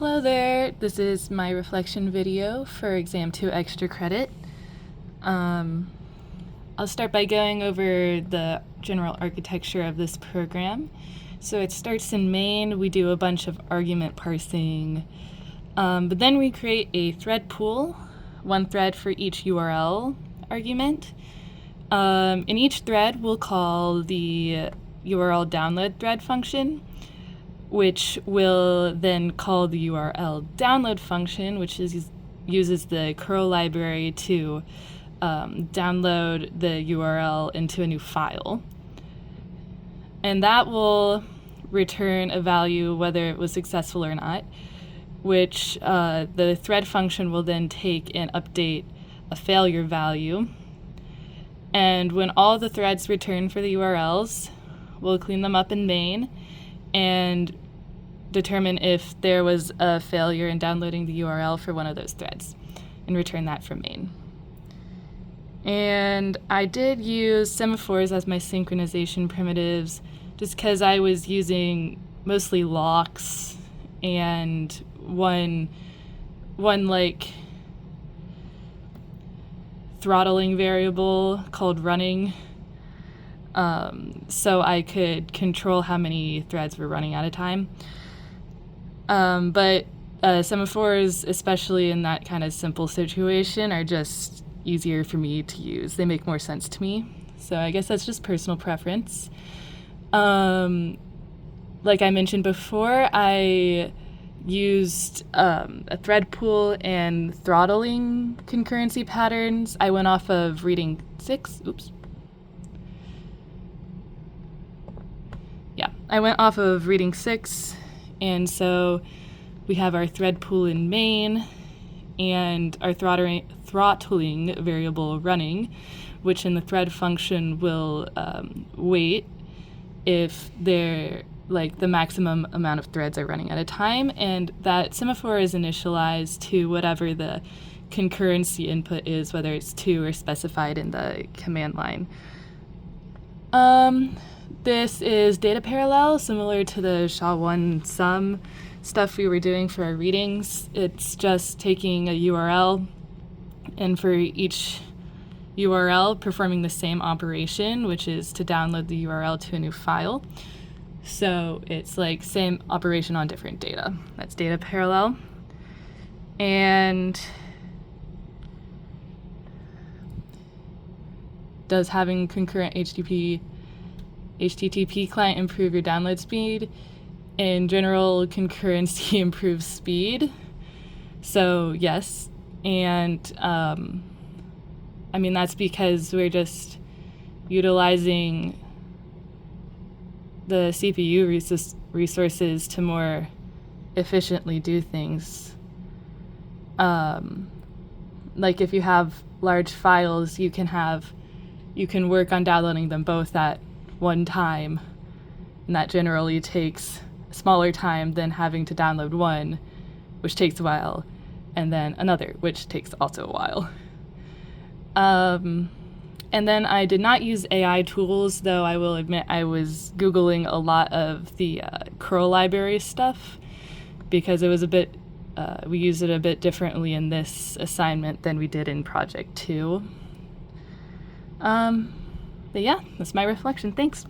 Hello there, this is my reflection video for Exam 2 extra credit. I'll start by going over the general architecture of this program. So it starts in main, we do a bunch of argument parsing, but then we create a thread pool, one thread for each URL argument. In each thread, we'll call the URL download thread function, which will then call the URL download function, which uses the curl library to download the URL into a new file. And that will return a value whether it was successful or not, which the thread function will then take and update a failure value. And when all the threads return for the URLs, we'll clean them up in main and determine if there was a failure in downloading the URL for one of those threads and return that from main. And I did use semaphores as my synchronization primitives just because I was using mostly locks and one like throttling variable called running, so I could control how many threads were running at a time. But semaphores, especially in that kind of simple situation, are just easier for me to use. They make more sense to me. So I guess that's just personal preference. Like I mentioned before, I used a thread pool and throttling concurrency patterns. I went off of reading 6. I went off of reading 6, and so we have our thread pool in main and our throttling variable running, which in the thread function will wait if they're like the maximum amount of threads are running at a time, and that semaphore is initialized to whatever the concurrency input is, whether it's 2 or specified in the command line. This is data parallel, similar to the SHA-1 sum stuff we were doing for our readings. It's just taking a URL and for each URL performing the same operation, which is to download the URL to a new file. So it's like same operation on different data. That's data parallel. And does having concurrent HTTP client improve your download speed? In general, concurrency improves speed. So yes, and I mean that's because we're just utilizing the CPU resources to more efficiently do things. Like if you have large files, you can work on downloading them both at one time, and that generally takes a smaller time than having to download one, which takes a while, and then another, which takes also a while. And then I did not use AI tools, though I will admit I was Googling a lot of the curl library stuff because it was we used it a bit differently in this assignment than we did in Project 2. But yeah, that's my reflection. Thanks.